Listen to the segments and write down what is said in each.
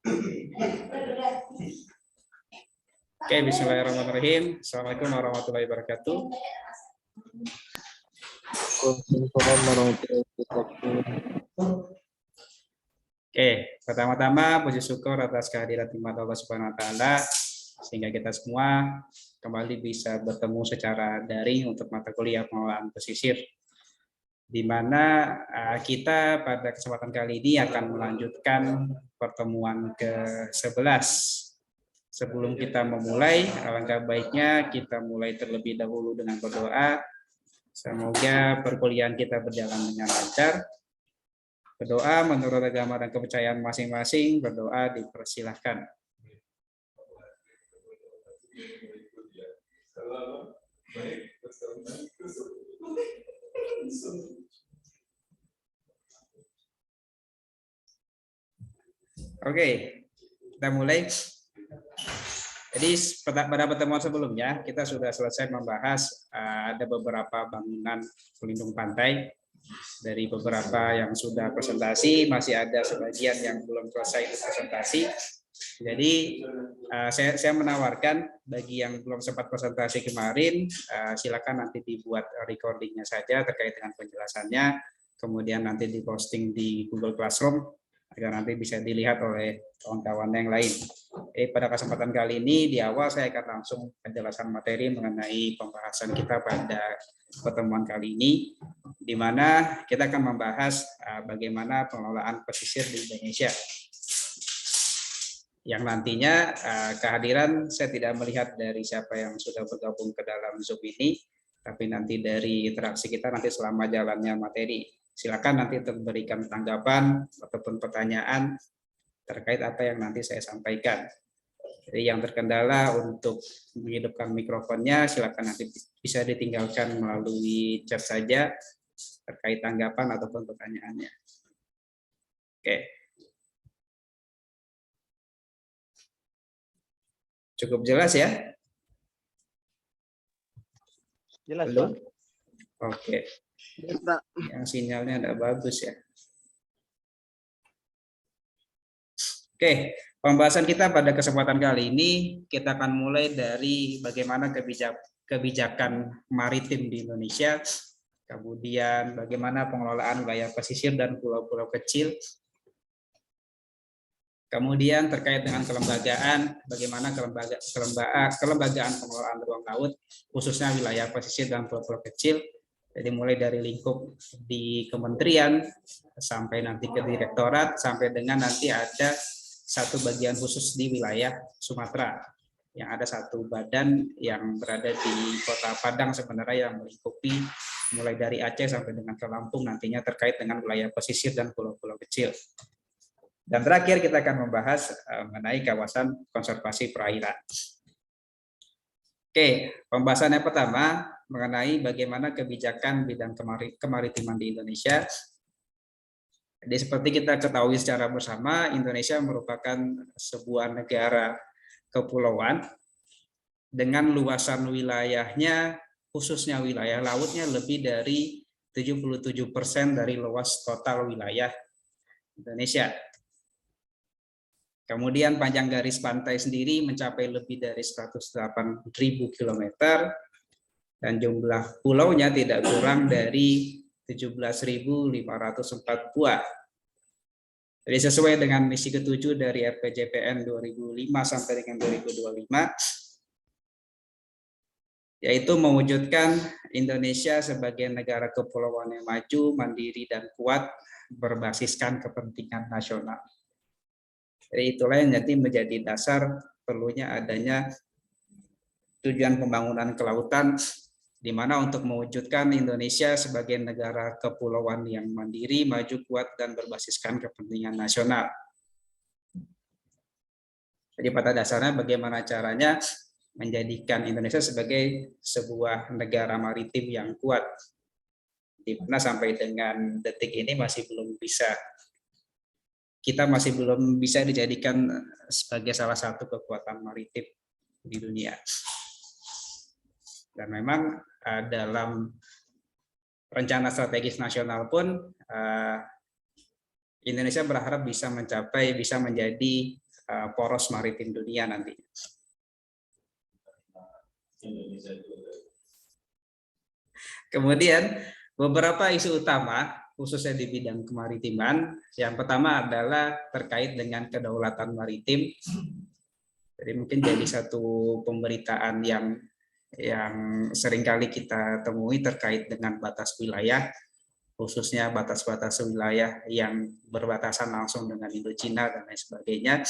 Oke, bismillahirrahmanirrahim. Assalamualaikum warahmatullahi wabarakatuh. Waalaikumsalam warahmatullahi wabarakatuh. Oke, pertama-tama puji syukur atas kehadiran Allah Subhanahu wa taala sehingga kita semua kembali bisa bertemu secara daring untuk mata kuliah pengelolaan pesisir, di mana kita pada kesempatan kali ini akan melanjutkan pertemuan ke-11. Sebelum kita memulai, alangkah baiknya kita mulai terlebih dahulu dengan berdoa. Semoga perkuliahan kita berjalan dengan lancar. Berdoa menurut agama dan kepercayaan masing-masing, berdoa dipersilahkan. Oke, kita mulai. Jadi pada pertemuan sebelumnya kita sudah selesai membahas ada beberapa bangunan pelindung pantai. Dari beberapa yang sudah presentasi, masih ada sebagian yang belum selesai presentasi. Jadi saya menawarkan bagi yang belum sempat presentasi kemarin, silakan nanti dibuat recordingnya saja terkait dengan penjelasannya, kemudian nanti diposting di Google Classroom agar nanti bisa dilihat oleh kawan-kawan yang lain. Pada kesempatan kali ini di awal saya akan langsung penjelasan materi mengenai pembahasan kita pada pertemuan kali ini, di mana kita akan membahas bagaimana pengelolaan pesisir di Indonesia. Yang nantinya kehadiran saya tidak melihat dari siapa yang sudah bergabung ke dalam Zoom ini, tapi nanti dari interaksi kita nanti selama jalannya materi. Silakan nanti untuk memberikan tanggapan ataupun pertanyaan terkait apa yang nanti saya sampaikan. Jadi yang terkendala untuk menghidupkan mikrofonnya, silakan nanti bisa ditinggalkan melalui chat saja terkait tanggapan ataupun pertanyaannya. Oke. Cukup jelas ya? Jelas, belum? Pak. Oke. Jelas, Pak. Yang sinyalnya tidak bagus ya. Oke, pembahasan kita pada kesempatan kali ini kita akan mulai dari bagaimana kebijakan maritim di Indonesia, kemudian bagaimana pengelolaan wilayah pesisir dan pulau-pulau kecil, kemudian terkait dengan kelembagaan, bagaimana kelembagaan pengelolaan ruang laut, khususnya wilayah pesisir dan pulau-pulau kecil. Jadi mulai dari lingkup di kementerian sampai nanti ke direktorat, sampai dengan nanti ada satu bagian khusus di wilayah Sumatera, yang ada satu badan yang berada di Kota Padang sebenarnya yang melingkupi mulai dari Aceh sampai dengan ke Lampung nantinya terkait dengan wilayah pesisir dan pulau-pulau kecil. Dan terakhir kita akan membahas mengenai kawasan konservasi perairan. Oke, pembahasan yang pertama mengenai bagaimana kebijakan bidang kemaritiman di Indonesia. Jadi seperti kita ketahui secara bersama, Indonesia merupakan sebuah negara kepulauan dengan luasan wilayahnya, khususnya wilayah lautnya, lebih dari 77% dari luas total wilayah Indonesia. Kemudian panjang garis pantai sendiri mencapai lebih dari 108.000 km, dan jumlah pulaunya tidak kurang dari 17.504 buah. Jadi sesuai dengan misi ke-7 dari RPJPN 2005 sampai dengan 2025, yaitu mewujudkan Indonesia sebagai negara kepulauan yang maju, mandiri, dan kuat berbasiskan kepentingan nasional. Jadi itulah yang nanti menjadi dasar perlunya adanya tujuan pembangunan kelautan, di mana untuk mewujudkan Indonesia sebagai negara kepulauan yang mandiri, maju, kuat, dan berbasiskan kepentingan nasional. Jadi pada dasarnya bagaimana caranya menjadikan Indonesia sebagai sebuah negara maritim yang kuat, di mana sampai dengan detik ini kita masih belum bisa dijadikan sebagai salah satu kekuatan maritim di dunia. Dan memang dalam rencana strategis nasional pun Indonesia berharap bisa menjadi poros maritim dunia nanti. Kemudian beberapa isu utama khususnya di bidang kemaritiman, yang pertama adalah terkait dengan kedaulatan maritim. Jadi mungkin jadi satu pemberitaan yang seringkali kita temui terkait dengan batas wilayah, khususnya batas-batas wilayah yang berbatasan langsung dengan Indochina dan lain sebagainya.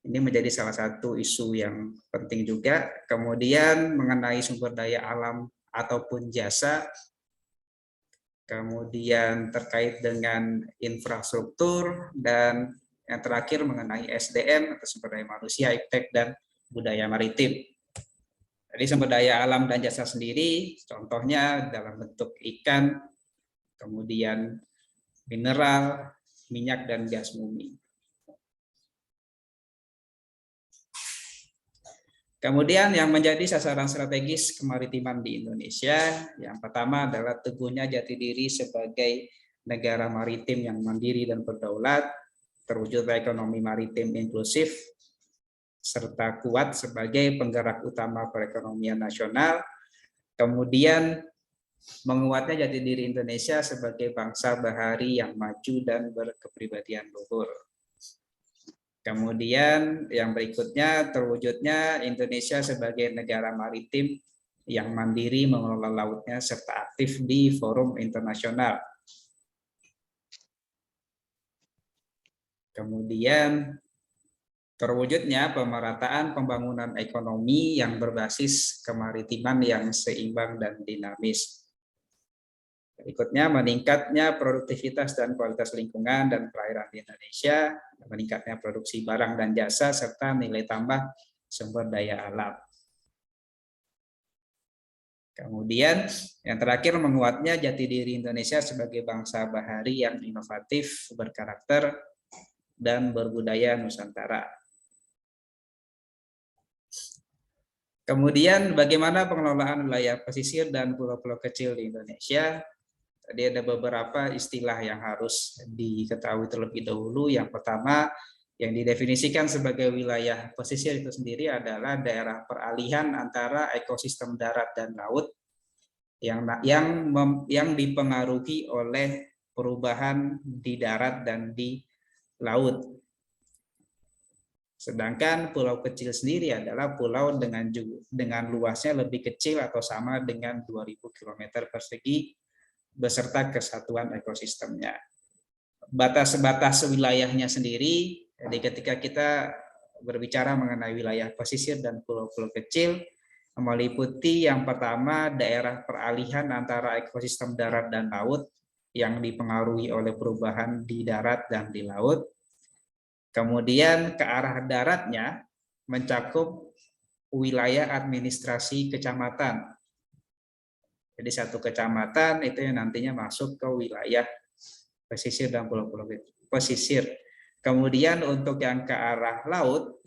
Ini menjadi salah satu isu yang penting juga. Kemudian mengenai sumber daya alam ataupun jasa, kemudian terkait dengan infrastruktur, dan yang terakhir mengenai SDM atau sumber daya manusia, iptek, dan budaya maritim. Jadi sumber daya alam dan jasa sendiri, contohnya dalam bentuk ikan, kemudian mineral, minyak, dan gas bumi. Kemudian yang menjadi sasaran strategis kemaritiman di Indonesia, yang pertama adalah teguhnya jati diri sebagai negara maritim yang mandiri dan berdaulat, terwujudnya ekonomi maritim inklusif, serta kuat sebagai penggerak utama perekonomian nasional. Kemudian menguatnya jati diri Indonesia sebagai bangsa bahari yang maju dan berkepribadian luhur. Kemudian yang berikutnya, terwujudnya Indonesia sebagai negara maritim yang mandiri mengelola lautnya serta aktif di forum internasional. Kemudian terwujudnya pemerataan pembangunan ekonomi yang berbasis kemaritiman yang seimbang dan dinamis. Berikutnya, meningkatnya produktivitas dan kualitas lingkungan dan perairan di Indonesia, meningkatnya produksi barang dan jasa, serta nilai tambah sumber daya alam. Kemudian, yang terakhir, menguatnya jati diri Indonesia sebagai bangsa bahari yang inovatif, berkarakter, dan berbudaya Nusantara. Kemudian, bagaimana pengelolaan wilayah pesisir dan pulau-pulau kecil di Indonesia? Tadi ada beberapa istilah yang harus diketahui terlebih dahulu. Yang pertama, yang didefinisikan sebagai wilayah pesisir itu sendiri adalah daerah peralihan antara ekosistem darat dan laut yang dipengaruhi oleh perubahan di darat dan di laut. Sedangkan pulau kecil sendiri adalah pulau dengan luasnya lebih kecil atau sama dengan 2000 km persegi beserta kesatuan ekosistemnya. Batas-batas wilayahnya sendiri, jadi ketika kita berbicara mengenai wilayah pesisir dan pulau-pulau kecil, meliputi yang pertama daerah peralihan antara ekosistem darat dan laut yang dipengaruhi oleh perubahan di darat dan di laut. Kemudian ke arah daratnya mencakup wilayah administrasi kecamatan. Jadi satu kecamatan itu yang nantinya masuk ke wilayah pesisir dan pulau-pulau pesisir. Kemudian untuk yang ke arah laut,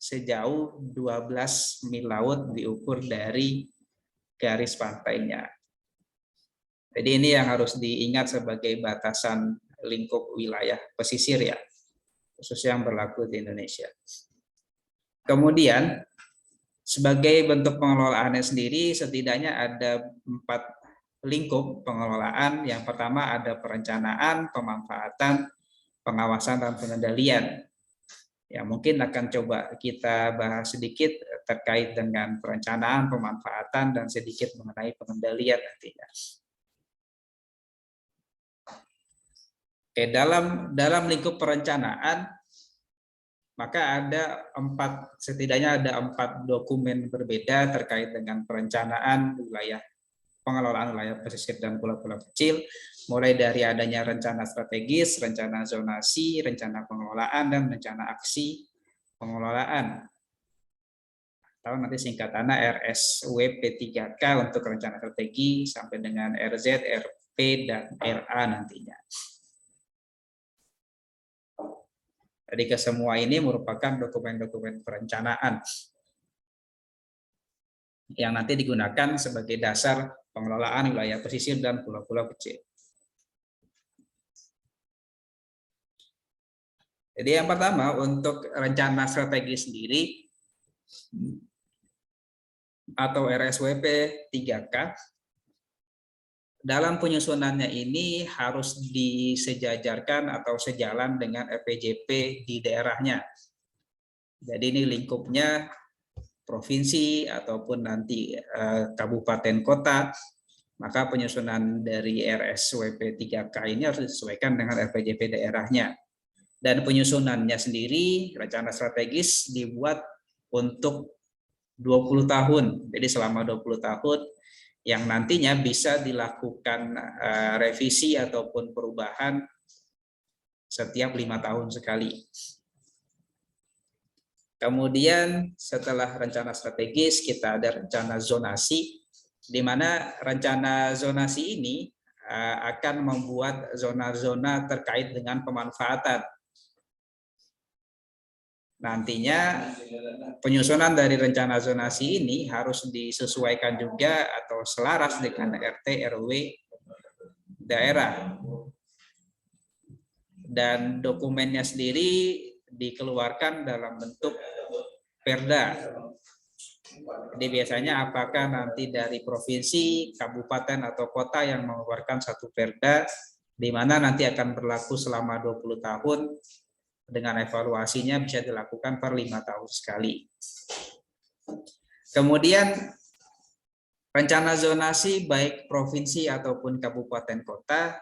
sejauh 12 mil laut diukur dari garis pantainya. Jadi ini yang harus diingat sebagai batasan lingkup wilayah pesisir ya, khususnya yang berlaku di Indonesia. Kemudian sebagai bentuk pengelolaannya sendiri, setidaknya ada 4 lingkup pengelolaan. Yang pertama ada perencanaan, pemanfaatan, pengawasan, dan pengendalian. Ya, mungkin akan coba kita bahas sedikit terkait dengan perencanaan, pemanfaatan, dan sedikit mengenai pengendalian nantinya. Oke, dalam lingkup perencanaan, maka setidaknya ada 4 dokumen berbeda terkait dengan perencanaan wilayah, pengelolaan wilayah pesisir dan pulau-pulau kecil, mulai dari adanya rencana strategis, rencana zonasi, rencana pengelolaan, dan rencana aksi pengelolaan. Atau nanti singkatannya RSWP3K untuk rencana strategi, sampai dengan RZ, RP, dan RA nantinya. Jadi kesemua ini merupakan dokumen-dokumen perencanaan yang nanti digunakan sebagai dasar pengelolaan wilayah pesisir dan pulau-pulau kecil. Jadi yang pertama untuk rencana strategi sendiri atau RSWP 3K, dalam penyusunannya ini harus disejajarkan atau sejalan dengan RPJP di daerahnya. Jadi ini lingkupnya provinsi ataupun nanti kabupaten kota, maka penyusunan dari RSWP 3K ini harus disesuaikan dengan RPJP daerahnya. Dan penyusunannya sendiri, rencana strategis dibuat untuk 20 tahun. Jadi selama 20 tahun yang nantinya bisa dilakukan revisi ataupun perubahan setiap 5 tahun sekali. Kemudian setelah rencana strategis, kita ada rencana zonasi, di mana rencana zonasi ini akan membuat zona-zona terkait dengan pemanfaatan. Nantinya penyusunan dari rencana zonasi ini harus disesuaikan juga atau selaras dengan RT RW daerah. Dan dokumennya sendiri dikeluarkan dalam bentuk perda. Jadi biasanya apakah nanti dari provinsi, kabupaten atau kota yang mengeluarkan satu perda, di mana nanti akan berlaku selama 20 tahun, dengan evaluasinya bisa dilakukan per 5 tahun sekali. Kemudian rencana zonasi baik provinsi ataupun kabupaten kota,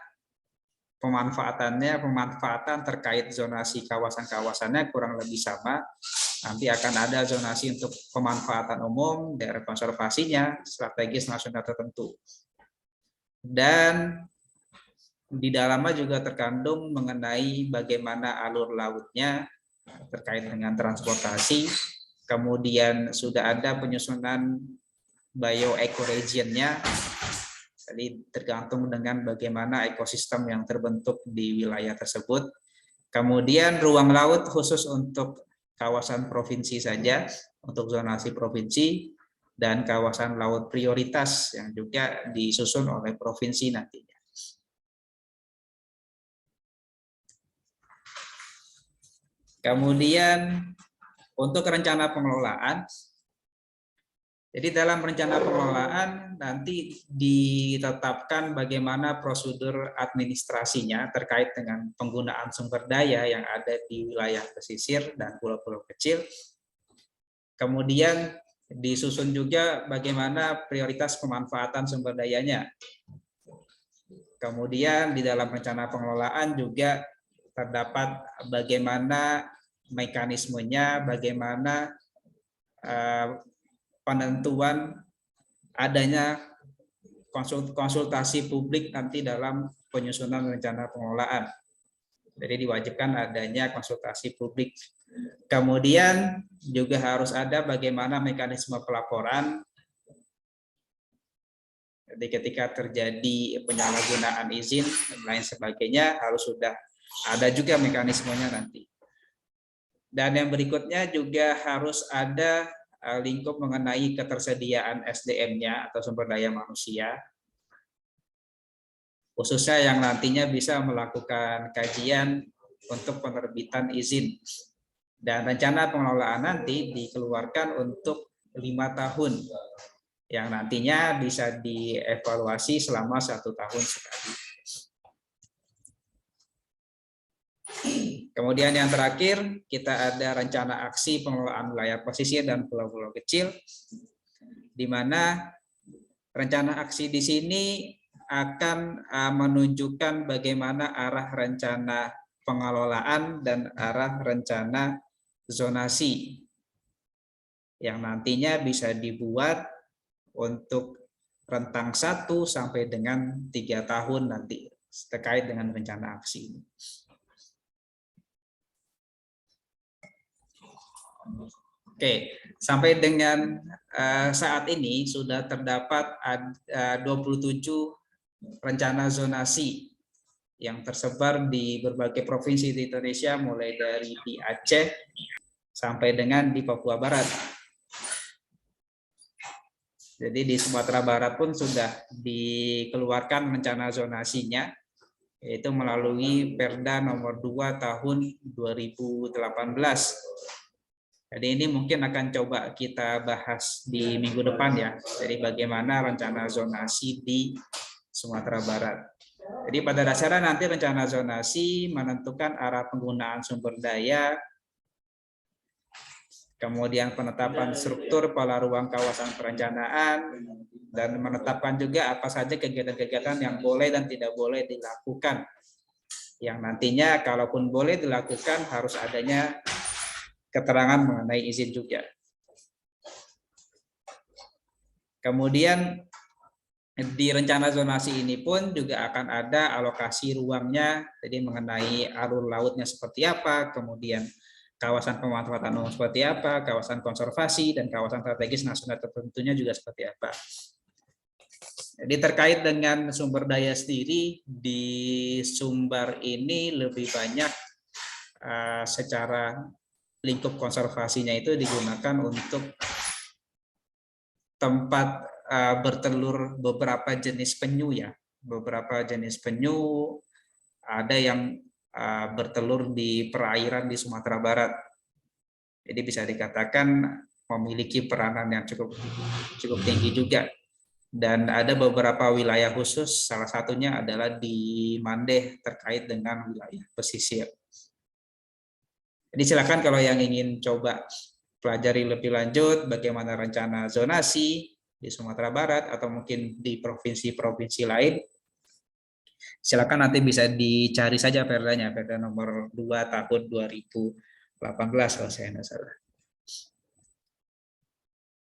pemanfaatan terkait zonasi kawasan-kawasannya kurang lebih sama. Nanti akan ada zonasi untuk pemanfaatan umum, daerah konservasinya, strategis nasional tertentu. Dan di dalamnya juga terkandung mengenai bagaimana alur lautnya terkait dengan transportasi. Kemudian sudah ada penyusunan bioecoregion-nya. Jadi tergantung dengan bagaimana ekosistem yang terbentuk di wilayah tersebut. Kemudian ruang laut khusus untuk kawasan provinsi saja, untuk zonasi provinsi, dan kawasan laut prioritas yang juga disusun oleh provinsi nantinya. Kemudian untuk rencana pengelolaan, jadi dalam rencana pengelolaan nanti ditetapkan bagaimana prosedur administrasinya terkait dengan penggunaan sumber daya yang ada di wilayah pesisir dan pulau-pulau kecil. Kemudian disusun juga bagaimana prioritas pemanfaatan sumber dayanya. Kemudian di dalam rencana pengelolaan juga terdapat bagaimana mekanismenya, bagaimana penentuan adanya konsultasi publik nanti dalam penyusunan rencana pengelolaan. Jadi diwajibkan adanya konsultasi publik. Kemudian juga harus ada bagaimana mekanisme pelaporan. Jadi ketika terjadi penyalahgunaan izin dan lain sebagainya harus sudah ada juga mekanismenya nanti. Dan yang berikutnya juga harus ada lingkup mengenai ketersediaan SDM-nya atau sumber daya manusia, khususnya yang nantinya bisa melakukan kajian untuk penerbitan izin. Dan rencana pengelolaan nanti dikeluarkan untuk 5 tahun, yang nantinya bisa dievaluasi selama 1 tahun sekali. Kemudian yang terakhir, kita ada rencana aksi pengelolaan wilayah pesisir dan pulau-pulau kecil, di mana rencana aksi di sini akan menunjukkan bagaimana arah rencana pengelolaan dan arah rencana zonasi yang nantinya bisa dibuat untuk rentang 1 sampai dengan 3 tahun nanti terkait dengan rencana aksi ini. Oke, sampai dengan saat ini sudah terdapat 27 rencana zonasi yang tersebar di berbagai provinsi di Indonesia, mulai dari di Aceh sampai dengan di Papua Barat. Jadi di Sumatera Barat pun sudah dikeluarkan rencana zonasinya, yaitu melalui Perda nomor 2 tahun 2018. Jadi ini mungkin akan coba kita bahas di minggu depan ya. Jadi bagaimana rencana zonasi di Sumatera Barat. Jadi pada dasarnya nanti rencana zonasi menentukan arah penggunaan sumber daya, kemudian penetapan struktur pola ruang kawasan perencanaan, dan menetapkan juga apa saja kegiatan-kegiatan yang boleh dan tidak boleh dilakukan. Yang nantinya kalaupun boleh dilakukan harus adanya keterangan mengenai izin juga. Kemudian di rencana zonasi ini pun juga akan ada alokasi ruangnya, jadi mengenai alur lautnya seperti apa, kemudian kawasan pemanfaatan umum seperti apa, kawasan konservasi, dan kawasan strategis nasional tertentunya juga seperti apa. Jadi terkait dengan sumber daya sendiri, di Sumbar ini lebih banyak secara lingkup konservasinya itu digunakan untuk tempat bertelur beberapa jenis penyu ya. Beberapa jenis penyu ada yang bertelur di perairan di Sumatera Barat. Jadi bisa dikatakan memiliki peranan yang cukup tinggi juga. Dan ada beberapa wilayah khusus, salah satunya adalah di Mandeh terkait dengan wilayah pesisir. Jadi silakan kalau yang ingin coba pelajari lebih lanjut bagaimana rencana zonasi di Sumatera Barat atau mungkin di provinsi-provinsi lain, silakan nanti bisa dicari saja perdanya, Perda nomor 2 tahun 2018 kalau saya tidak salah.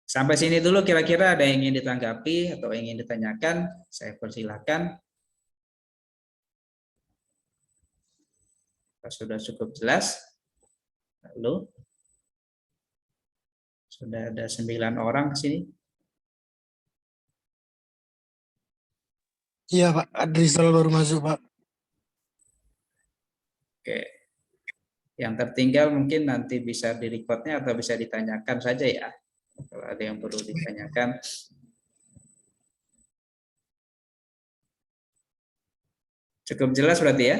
Sampai sini dulu kira-kira ada yang ingin ditanggapi atau ingin ditanyakan, saya persilakan. Sudah cukup jelas. Lalu sudah ada 9 orang di sini. Iya Pak, Adrizal baru masuk Pak. Oke. Yang tertinggal mungkin nanti bisa di-recordnya atau bisa ditanyakan saja ya. Kalau ada yang perlu ditanyakan. Cukup jelas berarti ya?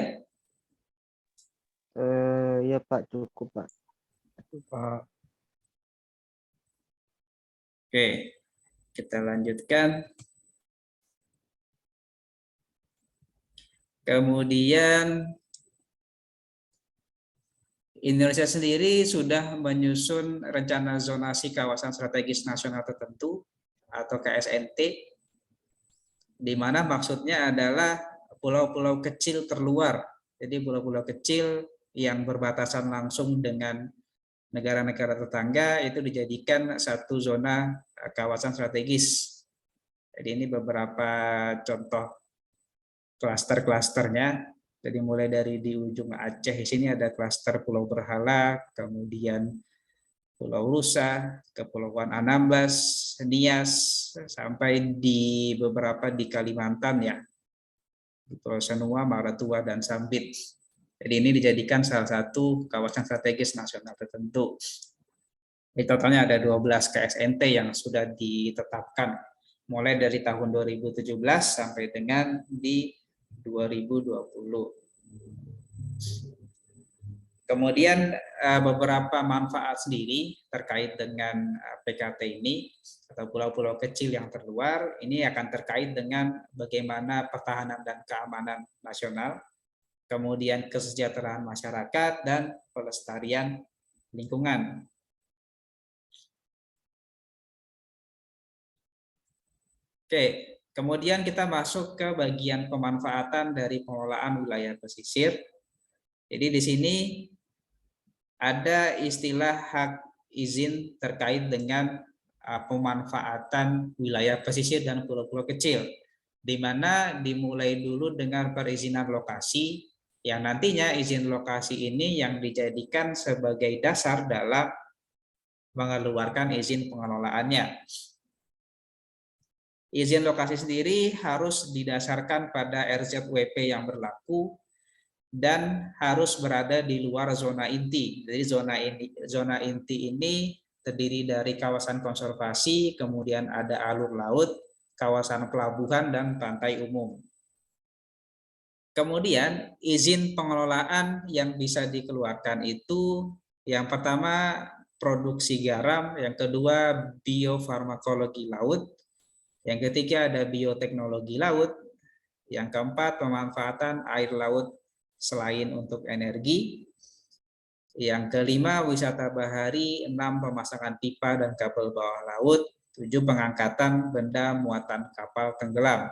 Ya Pak, cukup Pak. Oke, kita lanjutkan. Kemudian Indonesia sendiri sudah menyusun rencana zonasi kawasan strategis nasional tertentu atau KSNT, di mana maksudnya adalah pulau-pulau kecil terluar. Jadi pulau-pulau kecil yang berbatasan langsung dengan negara-negara tetangga itu dijadikan satu zona kawasan strategis. Jadi ini beberapa contoh klaster-klasternya. Jadi mulai dari di ujung Aceh di sini ada klaster Pulau Berhala, kemudian Pulau Lusa, Kepulauan Anambas, Nias, sampai di beberapa di Kalimantan ya, di Pulau Senua, Maratua, dan Sambit. Jadi ini dijadikan salah satu kawasan strategis nasional tertentu. Di totalnya ada 12 KSNT yang sudah ditetapkan mulai dari tahun 2017 sampai dengan di 2020. Kemudian beberapa manfaat sendiri terkait dengan PKT ini atau pulau-pulau kecil yang terluar, ini akan terkait dengan bagaimana pertahanan dan keamanan nasional, kemudian kesejahteraan masyarakat, dan pelestarian lingkungan. Oke, kemudian kita masuk ke bagian pemanfaatan dari pengelolaan wilayah pesisir. Jadi di sini ada istilah hak izin terkait dengan pemanfaatan wilayah pesisir dan pulau-pulau kecil, di mana dimulai dulu dengan perizinan lokasi, yang nantinya izin lokasi ini yang dijadikan sebagai dasar dalam mengeluarkan izin pengelolaannya. Izin lokasi sendiri harus didasarkan pada RZWP yang berlaku dan harus berada di luar zona inti. Jadi zona inti ini terdiri dari kawasan konservasi, kemudian ada alur laut, kawasan pelabuhan, dan pantai umum. Kemudian izin pengelolaan yang bisa dikeluarkan itu yang pertama produksi garam, yang kedua biofarmakologi laut, yang ketiga ada bioteknologi laut, yang keempat pemanfaatan air laut selain untuk energi, yang kelima wisata bahari, 6 pemasangan pipa dan kabel bawah laut, 7 pengangkatan benda muatan kapal tenggelam.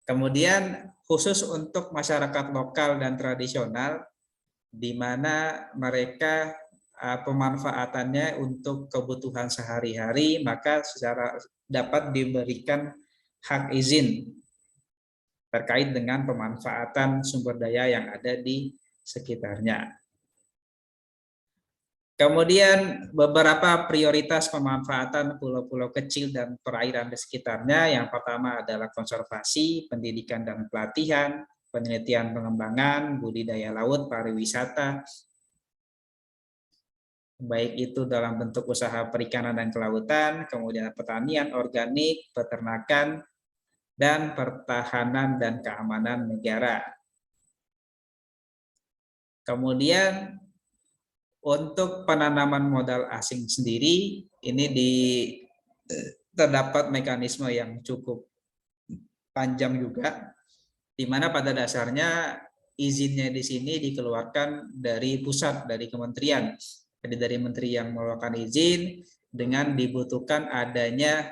Kemudian khusus untuk masyarakat lokal dan tradisional, di mana mereka pemanfaatannya untuk kebutuhan sehari-hari, maka secara dapat diberikan hak izin terkait dengan pemanfaatan sumber daya yang ada di sekitarnya. Kemudian beberapa prioritas pemanfaatan pulau-pulau kecil dan perairan di sekitarnya. Yang pertama adalah konservasi, pendidikan dan pelatihan, penelitian pengembangan, budidaya laut, pariwisata, baik itu dalam bentuk usaha perikanan dan kelautan, kemudian pertanian organik, peternakan, dan pertahanan dan keamanan negara. Kemudian untuk penanaman modal asing sendiri, ini terdapat mekanisme yang cukup panjang juga, di mana pada dasarnya izinnya di sini dikeluarkan dari pusat, dari kementerian. Jadi dari menteri yang mengeluarkan izin dengan dibutuhkan adanya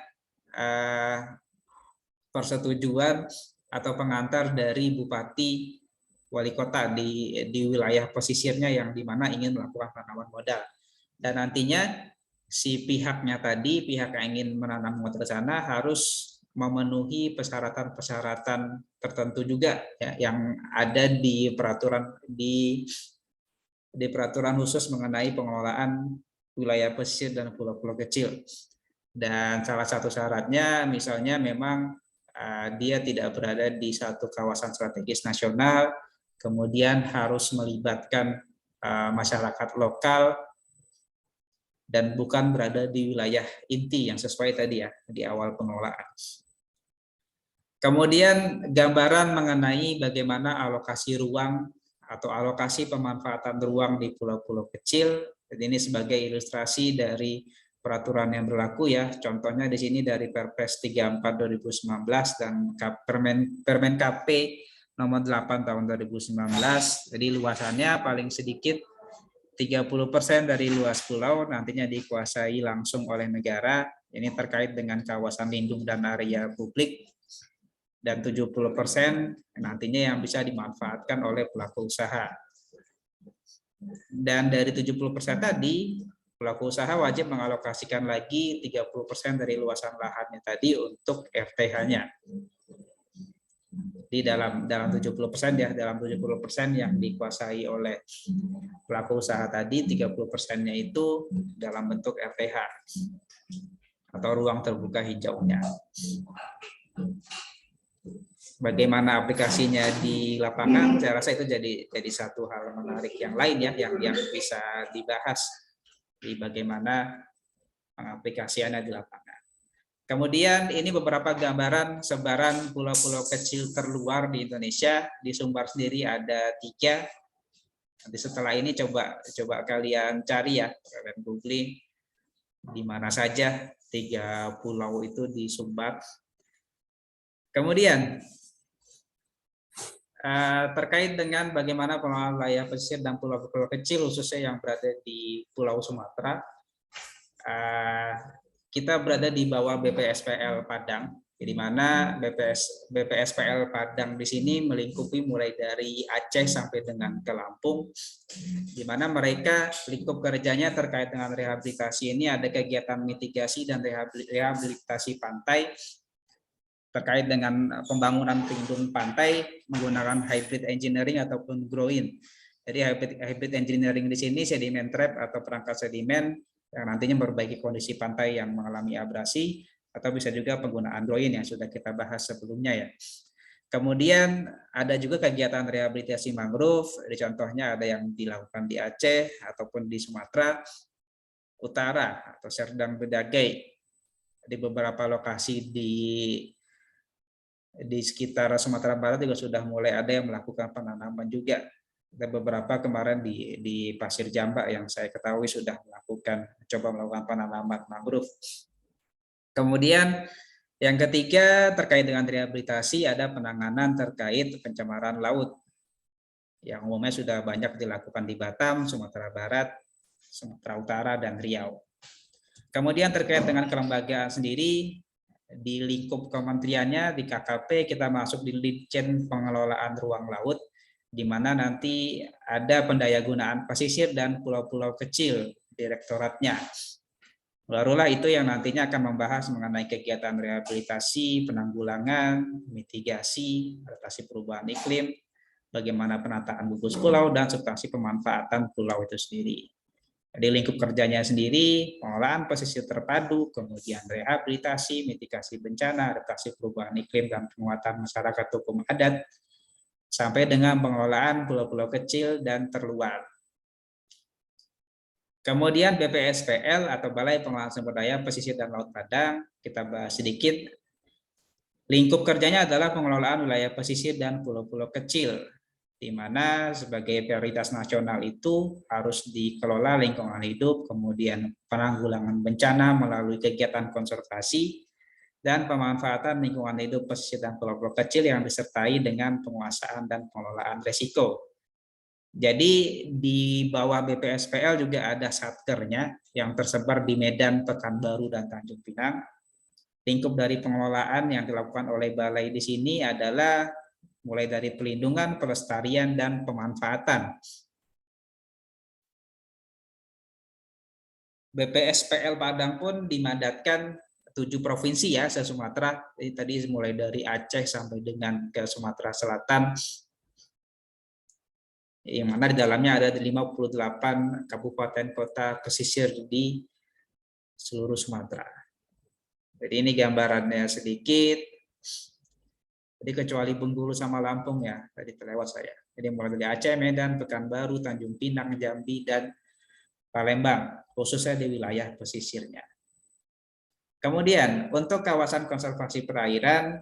persetujuan atau pengantar dari bupati wali kota di wilayah pesisirnya yang dimana ingin melakukan penanaman modal. Dan nantinya si pihaknya tadi, pihak yang ingin menanam modal di sana harus memenuhi persyaratan-persyaratan tertentu juga ya, yang ada di peraturan khusus mengenai pengelolaan wilayah pesisir dan pulau-pulau kecil. Dan salah satu syaratnya misalnya memang dia tidak berada di satu kawasan strategis nasional, kemudian harus melibatkan masyarakat lokal, dan bukan berada di wilayah inti yang sesuai tadi ya di awal pengelolaan. Kemudian gambaran mengenai bagaimana alokasi ruang atau alokasi pemanfaatan ruang di pulau-pulau kecil. Jadi ini sebagai ilustrasi dari peraturan yang berlaku ya. Contohnya di sini dari Perpres 34 2019 dan Permen KP nomor 8 tahun 2019. Jadi luasannya paling sedikit 30% dari luas pulau nantinya dikuasai langsung oleh negara. Ini terkait dengan kawasan lindung dan area publik. Dan 70% nantinya yang bisa dimanfaatkan oleh pelaku usaha. Dan dari 70% tadi, pelaku usaha wajib mengalokasikan lagi 30% dari luasan lahannya tadi untuk FTH-nya. Di dalam 70% ya, dalam 70% yang dikuasai oleh pelaku usaha tadi, 30%-nya itu dalam bentuk FTH atau ruang terbuka hijaunya. Bagaimana aplikasinya di lapangan, saya rasa itu jadi satu hal menarik yang lain ya, yang bisa dibahas di bagaimana pengaplikasiannya di lapangan. Kemudian ini beberapa gambaran sebaran pulau-pulau kecil terluar di Indonesia. Di Sumbar sendiri ada 3. Nanti setelah ini coba kalian cari ya, kalian googling di mana saja 3 pulau itu di Sumbar. Kemudian terkait dengan bagaimana pengelolaan wilayah pesisir dan pulau-pulau kecil khususnya yang berada di Pulau Sumatera, kita berada di bawah BPSPL Padang, di mana BPSPL Padang di sini melingkupi mulai dari Aceh sampai dengan ke Lampung, di mana mereka lingkup kerjanya terkait dengan rehabilitasi ini ada kegiatan mitigasi dan rehabilitasi pantai terkait dengan pembangunan pelindung pantai menggunakan hybrid engineering ataupun groin. Jadi hybrid engineering di sini sedimen trap atau perangkat sedimen yang nantinya memperbaiki kondisi pantai yang mengalami abrasi, atau bisa juga penggunaan groin yang sudah kita bahas sebelumnya ya. Kemudian ada juga kegiatan rehabilitasi mangrove, contohnya ada yang dilakukan di Aceh ataupun di Sumatera Utara atau Serdang Bedagai, di beberapa lokasi di di sekitar Sumatera Barat juga sudah mulai ada yang melakukan penanaman juga. Ada beberapa kemarin di Pasir Jamba yang saya ketahui sudah coba melakukan penanaman mangrove. Kemudian yang ketiga terkait dengan rehabilitasi ada penanganan terkait pencemaran laut yang umumnya sudah banyak dilakukan di Batam, Sumatera Barat, Sumatera Utara, dan Riau. Kemudian terkait dengan kelembagaan sendiri, di lingkup kementeriannya, di KKP, kita masuk di Ditjen Pengelolaan Ruang Laut, di mana nanti ada pendayagunaan pesisir dan pulau-pulau kecil, direktoratnya. Barulah itu yang nantinya akan membahas mengenai kegiatan rehabilitasi, penanggulangan, mitigasi, adaptasi perubahan iklim, bagaimana penataan gugus pulau, dan substansi pemanfaatan pulau itu sendiri. Di lingkup kerjanya sendiri, pengelolaan pesisir terpadu, kemudian rehabilitasi, mitigasi bencana, adaptasi perubahan iklim, dan penguatan masyarakat hukum adat, sampai dengan pengelolaan pulau-pulau kecil dan terluar. Kemudian BPSPL atau Balai Pengelolaan Sumber Daya Pesisir dan Laut Padang, kita bahas sedikit. Lingkup kerjanya adalah pengelolaan wilayah pesisir dan pulau-pulau kecil, di mana sebagai prioritas nasional itu harus dikelola lingkungan hidup, kemudian penanggulangan bencana melalui kegiatan konservasi, dan pemanfaatan lingkungan hidup pesisir dan pulau-pulau kecil yang disertai dengan penguasaan dan pengelolaan risiko. Jadi di bawah BPSPL juga ada satkernya yang tersebar di Medan, Pekanbaru, dan Tanjung Pinang. Lingkup dari pengelolaan yang dilakukan oleh balai di sini adalah mulai dari pelindungan, pelestarian, dan pemanfaatan. BPSPL Padang pun dimandatkan 7 provinsi ya, se-Sumatera. Tadi mulai dari Aceh sampai dengan ke Sumatera Selatan, yang mana di dalamnya ada 58 kabupaten kota pesisir di seluruh Sumatera. Jadi ini gambarannya sedikit. Jadi kecuali Bengkulu sama Lampung ya, tadi terlewat saya. Jadi mulai dari Aceh, Medan, Pekanbaru, Tanjung Pinang, Jambi, dan Palembang, khususnya di wilayah pesisirnya. Kemudian untuk kawasan konservasi perairan,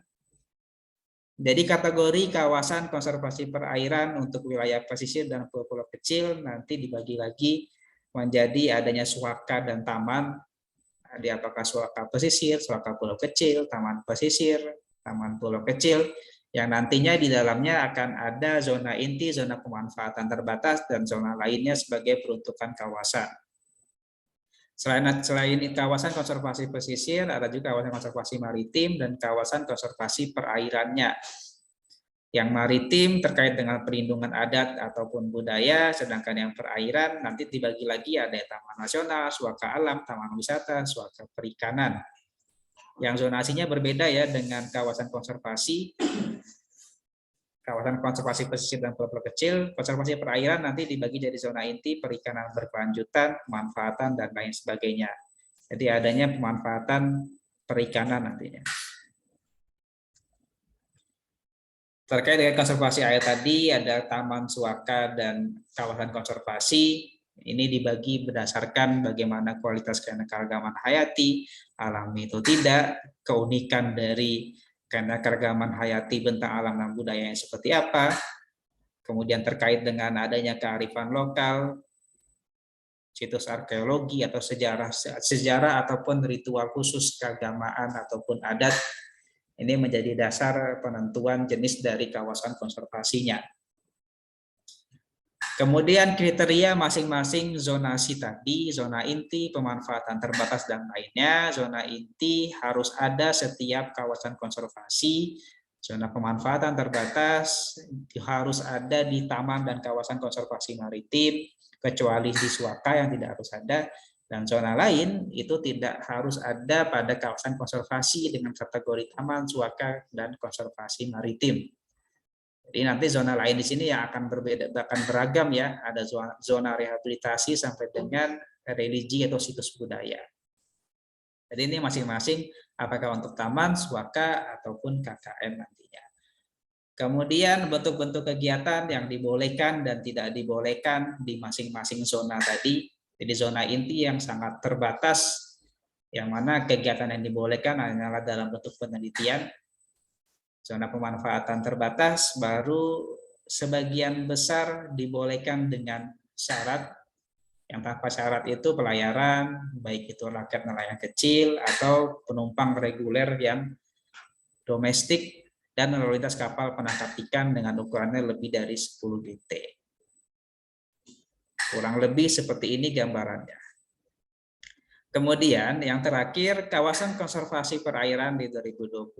jadi kategori kawasan konservasi perairan untuk wilayah pesisir dan pulau-pulau kecil nanti dibagi lagi menjadi adanya suaka dan taman. Di apakah suaka pesisir, suaka pulau kecil, taman pesisir, taman pulau kecil, yang nantinya di dalamnya akan ada zona inti, zona pemanfaatan terbatas, dan zona lainnya sebagai peruntukan kawasan. Selain kawasan konservasi pesisir, ada juga kawasan konservasi maritim dan kawasan konservasi perairannya. Yang maritim terkait dengan perlindungan adat ataupun budaya, sedangkan yang perairan nanti dibagi lagi ada taman nasional, suaka alam, taman wisata, suaka perikanan. Yang zonasinya berbeda ya dengan kawasan konservasi. Kawasan konservasi pesisir dan pulau kecil, konservasi perairan nanti dibagi jadi zona inti, perikanan berkelanjutan, pemanfaatan, dan lain sebagainya. Jadi adanya pemanfaatan perikanan nantinya. Terkait dengan konservasi air tadi, ada taman suaka dan kawasan konservasi. Ini dibagi berdasarkan bagaimana kualitas keanekaragaman hayati, alami atau tidak, keunikan dari keanekaragaman hayati, bentang alam dan budayanya seperti apa, kemudian terkait dengan adanya kearifan lokal, situs arkeologi atau sejarah ataupun ritual khusus keagamaan ataupun adat. Ini menjadi dasar penentuan jenis dari kawasan konservasinya. Kemudian kriteria masing-masing zonasi tadi, zona inti, pemanfaatan terbatas, dan lainnya. Zona inti harus ada setiap kawasan konservasi, zona pemanfaatan terbatas harus ada di taman dan kawasan konservasi maritim, kecuali di suaka yang tidak harus ada, dan zona lain itu tidak harus ada pada kawasan konservasi dengan kategori taman, suaka, dan konservasi maritim. Jadi nanti zona lain di sini yang akan berbeda, bahkan beragam ya. Ada zona rehabilitasi sampai dengan religi atau situs budaya. Jadi ini masing-masing apakah untuk taman, suaka, ataupun KKN nantinya. Kemudian bentuk-bentuk kegiatan yang dibolehkan dan tidak dibolehkan di masing-masing zona tadi. Jadi zona inti yang sangat terbatas, yang mana kegiatan yang dibolehkan hanyalah dalam bentuk penelitian. Zona pemanfaatan terbatas baru sebagian besar dibolehkan dengan syarat. Yang tanpa syarat itu pelayaran, baik itu rakyat nelayan kecil atau penumpang reguler yang domestik dan lalu lintas kapal penangkap ikan dengan ukurannya lebih dari 10 GT. Kurang lebih seperti ini gambarannya. Kemudian yang terakhir, kawasan konservasi perairan di 2020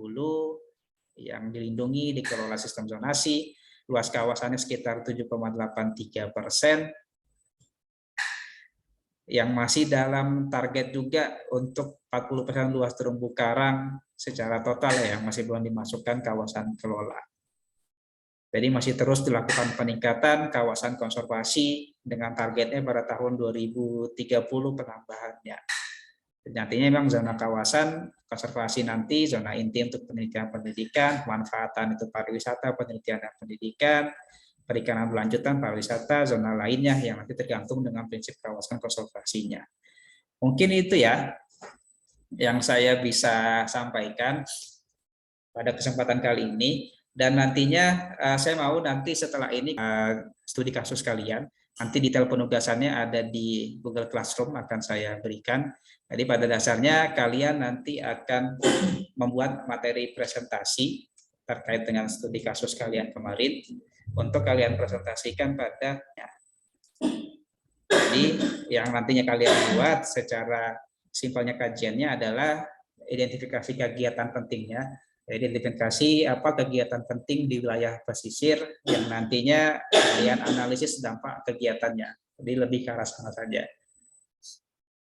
yang dilindungi dikelola sistem zonasi, luas kawasannya sekitar 7,83%, yang masih dalam target juga untuk 40% luas terumbu karang secara total yang masih belum dimasukkan kawasan kelola. Jadi masih terus dilakukan peningkatan kawasan konservasi dengan targetnya pada tahun 2030 penambahannya. Nantinya memang zona kawasan konservasi nanti zona inti untuk pendidikan, pemanfaatan itu pariwisata, penelitian dan pendidikan, perikanan berlanjutan, pariwisata, zona lainnya yang nanti tergantung dengan prinsip kawasan konservasinya. Mungkin itu ya yang saya bisa sampaikan pada kesempatan kali ini. Dan nantinya saya mau nanti setelah ini studi kasus kalian, nanti detail penugasannya ada di Google Classroom akan saya berikan. Jadi pada dasarnya kalian nanti akan membuat materi presentasi terkait dengan studi kasus kalian kemarin untuk kalian presentasikan pada. Jadi yang nantinya kalian buat secara simpelnya kajiannya adalah identifikasi kegiatan pentingnya. Identifikasi apa kegiatan penting di wilayah pesisir yang nantinya kalian analisis dampak kegiatannya. Jadi lebih ke arah sana saja.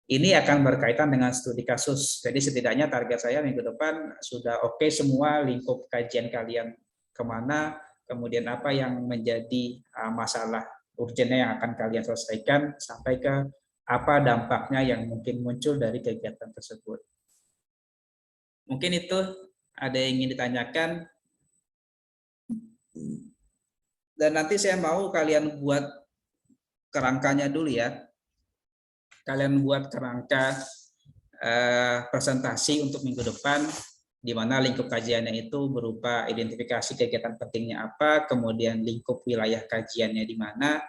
Ini akan berkaitan dengan studi kasus. Jadi setidaknya target saya minggu depan sudah oke semua lingkup kajian kalian kemana, kemudian apa yang menjadi masalah urgennya yang akan kalian selesaikan, sampai ke apa dampaknya yang mungkin muncul dari kegiatan tersebut. Mungkin itu ada yang ingin ditanyakan. Dan nanti saya mau kalian buat kerangkanya dulu ya. Kalian buat kerangka presentasi untuk minggu depan, di mana lingkup kajiannya itu berupa identifikasi kegiatan pentingnya apa, kemudian lingkup wilayah kajiannya di mana,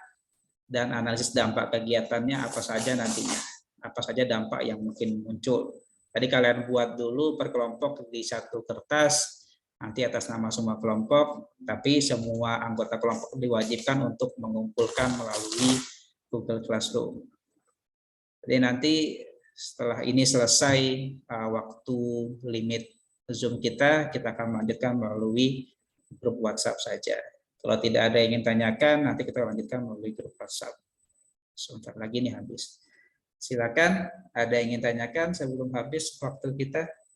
dan analisis dampak kegiatannya apa saja nantinya, apa saja dampak yang mungkin muncul. Jadi kalian buat dulu per kelompok di satu kertas, nanti atas nama semua kelompok, tapi semua anggota kelompok diwajibkan untuk mengumpulkan melalui Google Classroom. Jadi nanti setelah ini selesai waktu limit Zoom kita akan melanjutkan melalui grup WhatsApp saja. Kalau tidak ada yang ingin tanyakan, nanti kita lanjutkan melalui grup WhatsApp. Sebentar lagi nih habis. Silakan, ada yang ingin tanyakan sebelum habis waktu kita?